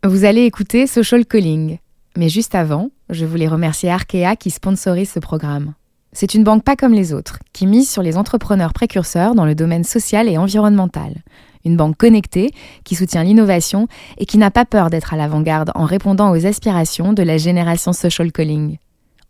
Vous allez écouter Social Calling. Mais juste avant, je voulais remercier Arkea qui sponsorise ce programme. C'est une banque pas comme les autres, qui mise sur les entrepreneurs précurseurs dans le domaine social et environnemental. Une banque connectée, qui soutient l'innovation et qui n'a pas peur d'être à l'avant-garde en répondant aux aspirations de la génération Social Calling.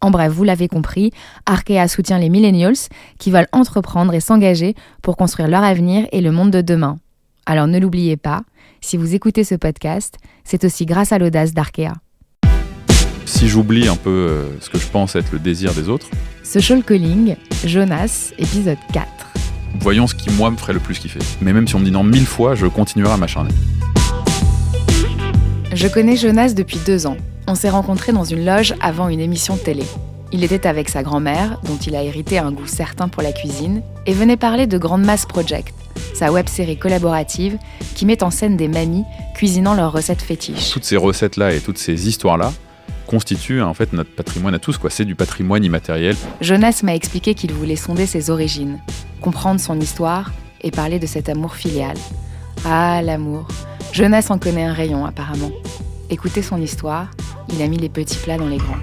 En bref, vous l'avez compris, Arkea soutient les millennials qui veulent entreprendre et s'engager pour construire leur avenir et le monde de demain. Alors ne l'oubliez pas, si vous écoutez ce podcast, c'est aussi grâce à l'audace d'Arkea. Si j'oublie un peu ce que je pense être le désir des autres. Social Calling, Jonas, épisode 4. Voyons ce qui, moi, me ferait le plus kiffer. Mais même si on me dit non 1000 fois, je continuerai à m'acharner. Je connais Jonas depuis 2 ans. On s'est rencontrés dans une loge avant une émission télé. Il était avec sa grand-mère, dont il a hérité un goût certain pour la cuisine, et venait parler de Grand Mass Project, sa web-série collaborative qui met en scène des mamies cuisinant leurs recettes fétiches. Toutes ces recettes-là et toutes ces histoires-là constituent en fait notre patrimoine à tous, quoi. C'est du patrimoine immatériel. Jonas m'a expliqué qu'il voulait sonder ses origines, comprendre son histoire et parler de cet amour filial. Ah, l'amour. Jonas en connaît un rayon apparemment. Écoutez son histoire, il a mis les petits plats dans les grands.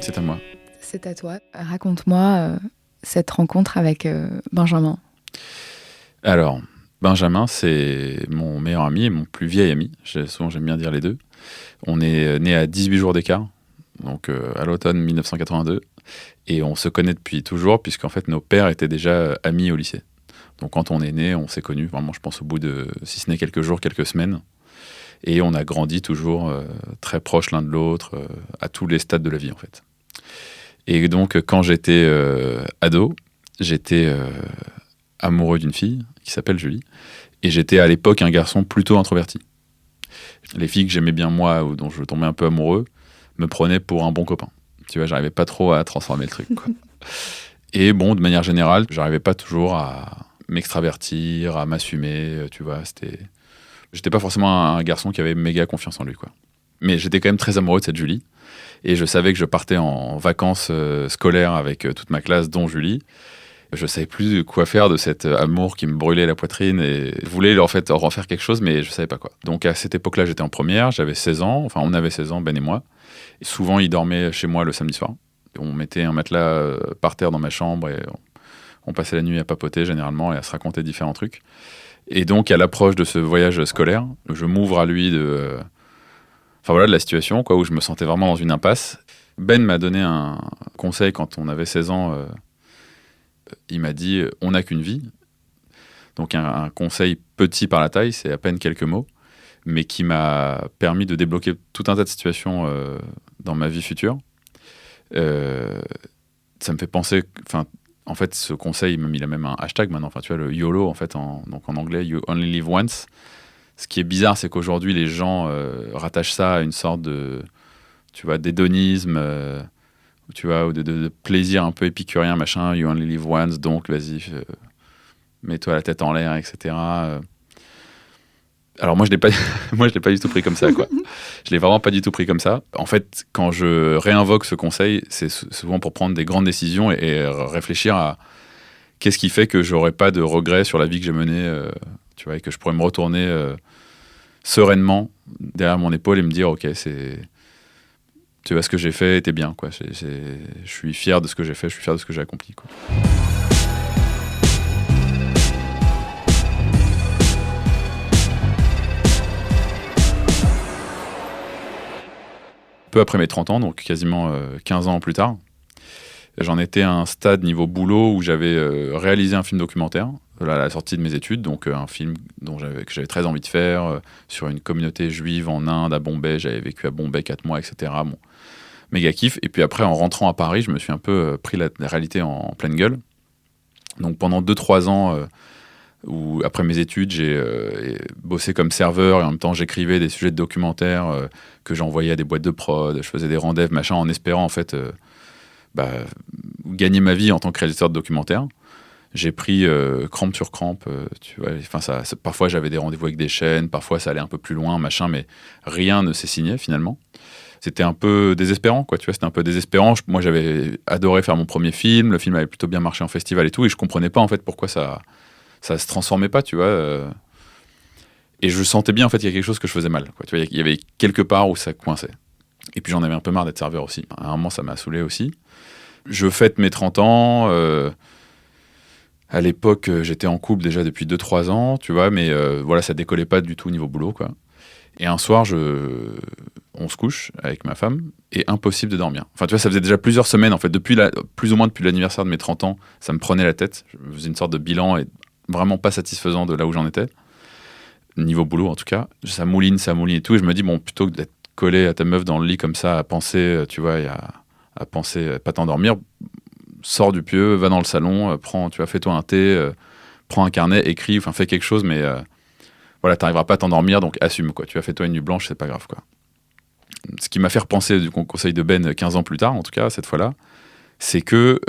C'est à moi. C'est à toi. Raconte-moi cette rencontre avec Benjamin. Alors, Benjamin, c'est mon meilleur ami et mon plus vieil ami. Souvent, j'aime bien dire les deux. On est nés à 18 jours d'écart, donc à l'automne 1982. Et on se connaît depuis toujours, puisqu'en fait, nos pères étaient déjà amis au lycée. Donc, quand on est né, on s'est connus, vraiment, je pense, au bout de, si ce n'est quelques jours, quelques semaines. Et on a grandi toujours très proches l'un de l'autre, à tous les stades de la vie, en fait. Et donc, quand j'étais ado, j'étais amoureux d'une fille qui s'appelle Julie. Et j'étais à l'époque un garçon plutôt introverti. Les filles que j'aimais bien moi, ou dont je tombais un peu amoureux, me prenaient pour un bon copain. Tu vois, j'arrivais pas trop à transformer le truc, quoi. Et bon, de manière générale, j'arrivais pas toujours à m'extravertir, à m'assumer, tu vois. J'étais pas forcément un garçon qui avait méga confiance en lui, quoi. Mais j'étais quand même très amoureux de cette Julie. Et je savais que je partais en vacances scolaires avec toute ma classe, dont Julie. Je savais plus quoi faire de cet amour qui me brûlait la poitrine et je voulais en fait en faire quelque chose, mais je savais pas quoi. Donc à cette époque-là, j'étais en première, j'avais 16 ans, enfin on avait 16 ans, Ben et moi. Et souvent, il dormait chez moi le samedi soir. On mettait un matelas par terre dans ma chambre et on passait la nuit à papoter généralement et à se raconter différents trucs. Et donc à l'approche de ce voyage scolaire, je m'ouvre à lui de la situation, quoi, où je me sentais vraiment dans une impasse. Ben m'a donné un conseil quand on avait 16 ans. Il m'a dit « on n'a qu'une vie ». Donc un conseil petit par la taille, c'est à peine quelques mots, mais qui m'a permis de débloquer tout un tas de situations dans ma vie future. Ça me fait penser... En fait, ce conseil, il a même un hashtag maintenant. Enfin, tu vois, le YOLO, en fait, donc en anglais, You Only Live Once. Ce qui est bizarre, c'est qu'aujourd'hui, les gens rattachent ça à une sorte de, tu vois, d'hédonisme, tu vois, ou de plaisir un peu épicurien, machin. You only live once, donc vas-y, mets-toi la tête en l'air, etc. Alors moi, je l'ai pas du tout pris comme ça, quoi. Je l'ai vraiment pas du tout pris comme ça. En fait, quand je réinvoque ce conseil, c'est souvent pour prendre des grandes décisions et réfléchir à qu'est-ce qui fait que j'aurais pas de regrets sur la vie que j'ai menée, tu vois, et que je pourrais me retourner sereinement derrière mon épaule et me dire, ok, tu vois, ce que j'ai fait était bien, quoi. Je suis fier de ce que j'ai fait, je suis fier de ce que j'ai accompli, quoi. Peu après mes 30 ans, donc quasiment 15 ans plus tard, j'en étais à un stade niveau boulot où j'avais réalisé un film documentaire à la sortie de mes études, donc un film que j'avais très envie de faire, sur une communauté juive en Inde, à Bombay. J'avais vécu à Bombay 4 mois, etc. Bon, méga kiff. Et puis après, en rentrant à Paris, je me suis un peu pris la réalité en pleine gueule. Donc pendant 2-3 ans, où après mes études, j'ai bossé comme serveur et en même temps j'écrivais des sujets de documentaires que j'envoyais à des boîtes de prod, je faisais des rendez-vous, machin, en espérant en fait gagner ma vie en tant que réalisateur de documentaires. J'ai pris crampe sur crampe, tu vois. Enfin, parfois j'avais des rendez-vous avec des chaînes, parfois ça allait un peu plus loin, machin, mais rien ne s'est signé finalement. C'était un peu désespérant, quoi, tu vois, c'était un peu désespérant. Moi, j'avais adoré faire mon premier film, le film avait plutôt bien marché en festival et tout, et je comprenais pas en fait pourquoi ça se transformait pas, tu vois. Et je sentais bien, en fait, qu'il y a quelque chose que je faisais mal, quoi. Tu vois, il y avait quelque part où ça coinçait. Et puis j'en avais un peu marre d'être serveur aussi. À un moment, ça m'a saoulé aussi. Je fête mes 30 ans. À l'époque, j'étais en couple déjà depuis 2-3 ans, tu vois, mais voilà, ça décollait pas du tout au niveau boulot, quoi. Et un soir, on se couche avec ma femme et impossible de dormir. Enfin, tu vois, ça faisait déjà plusieurs semaines, en fait, plus ou moins depuis l'anniversaire de mes 30 ans, ça me prenait la tête. Je faisais une sorte de bilan et vraiment pas satisfaisant de là où j'en étais. Niveau boulot, en tout cas. Ça mouline et tout. Et je me dis, bon, plutôt que d'être collé à ta meuf dans le lit comme ça, à penser, tu vois, à penser pas t'endormir, sors du pieu, va dans le salon, fais-toi un thé, prends un carnet, écris, enfin, fais quelque chose, mais voilà, t'arriveras pas à t'endormir, donc assume, quoi. Tu vois, fais-toi une nuit blanche, c'est pas grave, quoi. Ce qui m'a fait repenser du conseil de Ben 15 ans plus tard, en tout cas, cette fois-là, c'est que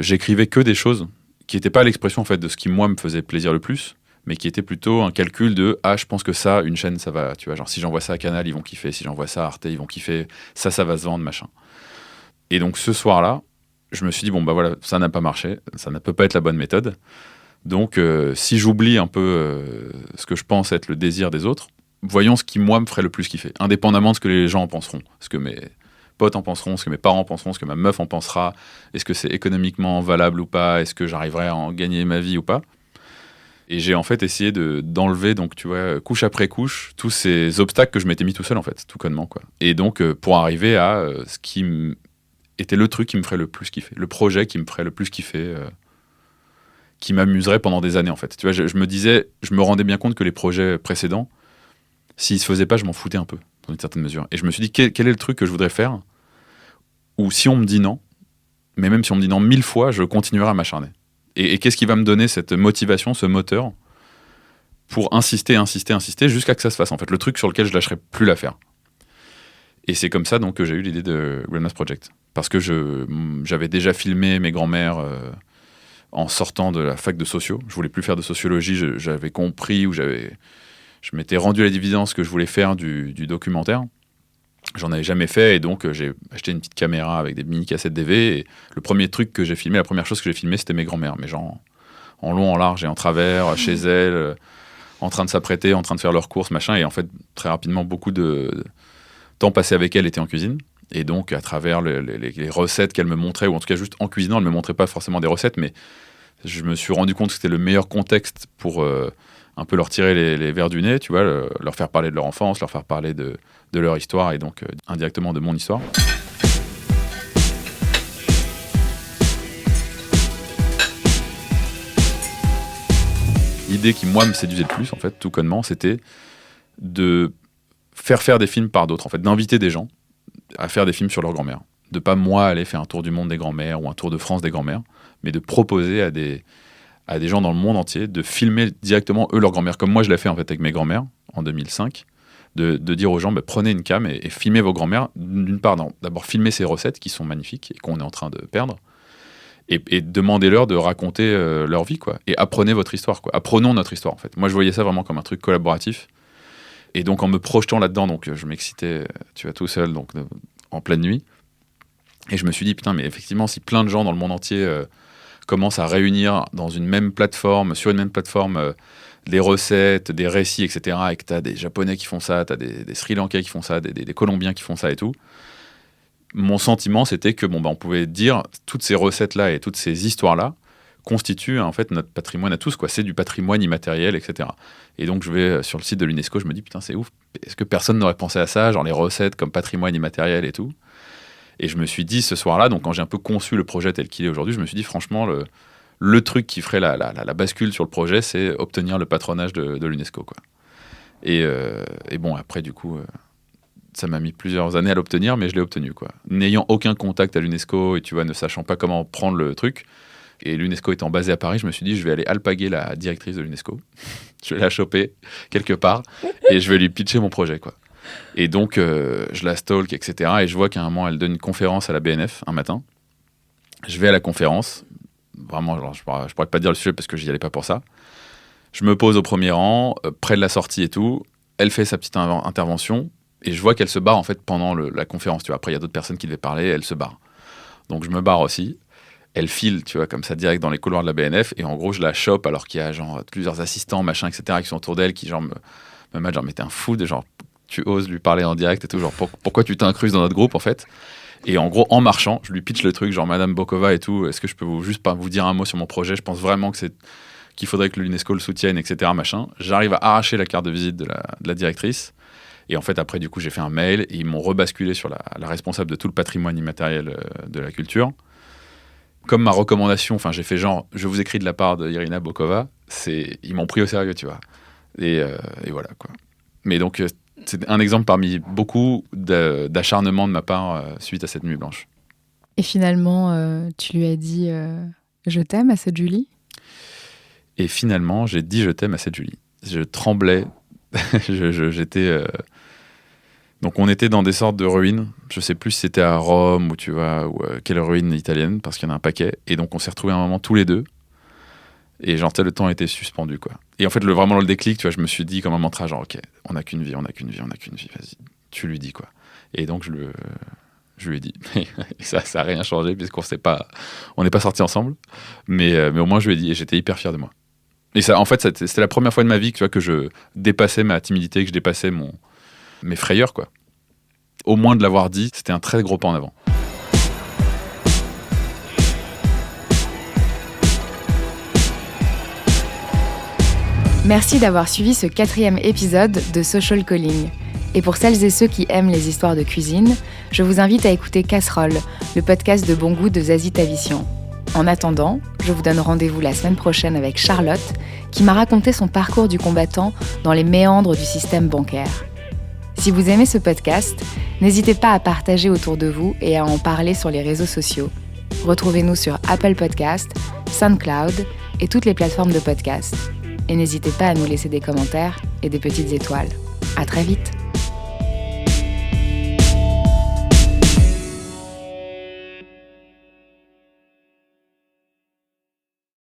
j'écrivais que des choses qui n'étaient pas l'expression, en fait, de ce qui, moi, me faisait plaisir le plus, mais qui était plutôt un calcul de « Ah, je pense que ça, une chaîne, ça va, tu vois, genre, si j'envoie ça à Canal, ils vont kiffer, si j'envoie ça à Arte, ils vont kiffer, ça va se vendre, machin. » Et donc, ce soir-là, je me suis dit « Bon, bah voilà, ça n'a pas marché, ça ne peut pas être la bonne méthode. Donc, si j'oublie un peu ce que je pense être le désir des autres, voyons ce qui, moi, me ferait le plus kiffer, indépendamment de ce que les gens en penseront, ce que mes potes en penseront, ce que mes parents en penseront, ce que ma meuf en pensera, est-ce que c'est économiquement valable ou pas, est-ce que j'arriverai à en gagner ma vie ou pas. » Et j'ai en fait essayé d'enlever, donc tu vois, couche après couche, tous ces obstacles que je m'étais mis tout seul, en fait, tout connement, quoi. Et donc, pour arriver à ce qui était le truc qui me ferait le plus kiffer, le projet qui me ferait le plus kiffer, qui m'amuserait pendant des années, en fait. Tu vois, je me disais, je me rendais bien compte que les projets précédents, s'ils se faisaient pas, je m'en foutais un peu, dans une certaine mesure. Et je me suis dit, quel est le truc que je voudrais faire où si on me dit non, mais même si on me dit non 1000 fois, je continuerai à m'acharner. Et qu'est-ce qui va me donner cette motivation, ce moteur, pour insister jusqu'à que ça se fasse, en fait. Le truc sur lequel je lâcherai plus l'affaire. Et c'est comme ça donc, que j'ai eu l'idée de Grandma's Project. Parce que j'avais déjà filmé mes grands-mères en sortant de la fac de socio. Je voulais plus faire de sociologie, j'avais compris, je m'étais rendu à l'évidence que je voulais faire du documentaire. J'en avais jamais fait, et donc j'ai acheté une petite caméra avec des mini-cassettes DV, et le premier truc que j'ai filmé, la première chose que j'ai filmé, c'était mes grands-mères, mais genre en long, en large et en travers, chez elles, en train de s'apprêter, en train de faire leurs courses, machin, et en fait, très rapidement, beaucoup de temps passé avec elles était en cuisine, et donc à travers les recettes qu'elles me montraient, ou en tout cas juste en cuisinant, elles me montraient pas forcément des recettes, mais je me suis rendu compte que c'était le meilleur contexte pour un peu leur tirer les vers du nez, tu vois, leur faire parler de leur enfance, leur faire parler de leur histoire, et donc indirectement de mon histoire. L'idée qui, moi, me séduisait le plus, en fait, tout connement, c'était de faire des films par d'autres, en fait, d'inviter des gens à faire des films sur leur grand-mère. De pas, moi, aller faire un tour du monde des grand-mères ou un tour de France des grand-mères, mais de proposer à des gens dans le monde entier de filmer directement, eux, leur grand-mère, comme moi, je l'ai fait, en fait, avec mes grand-mères, en 2005, de dire aux gens, prenez une cam et filmez vos grand-mères. D'une part, d'abord, filmer ces recettes qui sont magnifiques et qu'on est en train de perdre, et demandez-leur de raconter leur vie, quoi. Et apprenez votre histoire, quoi. Apprenons notre histoire, en fait. Moi, je voyais ça vraiment comme un truc collaboratif. Et donc, en me projetant là-dedans, donc, je m'excitais, tu vois, tout seul, donc, en pleine nuit. Et je me suis dit, putain, mais effectivement, si plein de gens dans le monde entier commencent à réunir dans une même plateforme, sur une même plateforme, des recettes, des récits, etc., et que tu as des Japonais qui font ça, tu as des Sri Lankais qui font ça, des Colombiens qui font ça et tout, mon sentiment, c'était que on pouvait dire toutes ces recettes-là et toutes ces histoires-là constituent en fait notre patrimoine à tous, quoi. C'est du patrimoine immatériel, etc. Et donc je vais sur le site de l'UNESCO, je me dis putain, c'est ouf, est-ce que personne n'aurait pensé à ça, genre les recettes comme patrimoine immatériel et tout. Et je me suis dit ce soir-là, donc quand j'ai un peu conçu le projet tel qu'il est aujourd'hui, je me suis dit franchement le truc qui ferait la bascule sur le projet, c'est obtenir le patronage de l'UNESCO, quoi. Et bon, après du coup ça m'a mis plusieurs années à l'obtenir, mais je l'ai obtenu, quoi. N'ayant aucun contact à l'UNESCO et tu vois, ne sachant pas comment prendre le truc, et l'UNESCO étant basé à Paris, je me suis dit, je vais aller alpaguer la directrice de l'UNESCO. Je vais la choper quelque part et je vais lui pitcher mon projet, quoi. Et donc, je la stalk, etc. Et je vois qu'à un moment, elle donne une conférence à la BNF un matin. Je vais à la conférence. Vraiment, alors, je pourrais pas dire le sujet parce que j'y allais pas pour ça. Je me pose au premier rang, près de la sortie et tout. Elle fait sa petite intervention. Et je vois qu'elle se barre, en fait, pendant la conférence, tu vois. Après, il y a d'autres personnes qui devaient parler, elle se barre. Donc, je me barre aussi. Elle file, tu vois, comme ça, direct dans les couloirs de la BNF. Et en gros, je la chope alors qu'il y a, genre, plusieurs assistants, machin, etc., qui sont autour d'elle, qui, genre, Ma mère, genre, mais t'es un fou, genre, tu oses lui parler en direct et tout, genre, pourquoi tu t'incrustes dans notre groupe, en fait? Et en gros, en marchant, je lui pitch le truc, genre, Madame Bokova et tout, est-ce que je peux juste pas vous dire un mot sur mon projet? Je pense vraiment qu'il faudrait que l'UNESCO le soutienne, etc., machin. J'arrive à arracher la carte de visite de la directrice. Et en fait, après, du coup, j'ai fait un mail et ils m'ont rebasculé sur la responsable de tout le patrimoine immatériel de la culture. Comme ma recommandation, enfin, j'ai fait genre, je vous écris de la part de Irina Bokova, ils m'ont pris au sérieux, tu vois. Et voilà, quoi. Mais donc, c'est un exemple parmi beaucoup d'acharnement de ma part suite à cette nuit blanche. Et finalement, tu lui as dit je t'aime à cette Julie? Et finalement, j'ai dit je t'aime à cette Julie. Je tremblais. J'étais. Donc, on était dans des sortes de ruines. Je sais plus si c'était à Rome ou tu vois, ou quelle ruine italienne, parce qu'il y en a un paquet. Et donc, on s'est retrouvés un moment tous les deux. Et genre, le temps était suspendu, quoi. Et en fait, vraiment le déclic, tu vois, je me suis dit comme un mantra, genre, ok, on n'a qu'une vie, vas-y, tu lui dis, quoi. Et donc, je lui ai dit. Et ça n'a rien changé, puisqu'on n'est pas sortis ensemble. Mais au moins, je lui ai dit, et j'étais hyper fier de moi. Et ça, en fait, c'était la première fois de ma vie, tu vois, que je dépassais ma timidité, que je dépassais mes frayeurs, quoi. Au moins de l'avoir dit, c'était un très gros pas en avant. Merci d'avoir suivi ce 4e épisode de Social Calling. Et pour celles et ceux qui aiment les histoires de cuisine, je vous invite à écouter Casserole, le podcast de bon goût de Zazie Tavissian. En attendant, je vous donne rendez-vous la semaine prochaine avec Charlotte, qui m'a raconté son parcours du combattant dans les méandres du système bancaire. Si vous aimez ce podcast, n'hésitez pas à partager autour de vous et à en parler sur les réseaux sociaux. Retrouvez-nous sur Apple Podcasts, SoundCloud et toutes les plateformes de podcast. Et n'hésitez pas à nous laisser des commentaires et des petites étoiles. À très vite!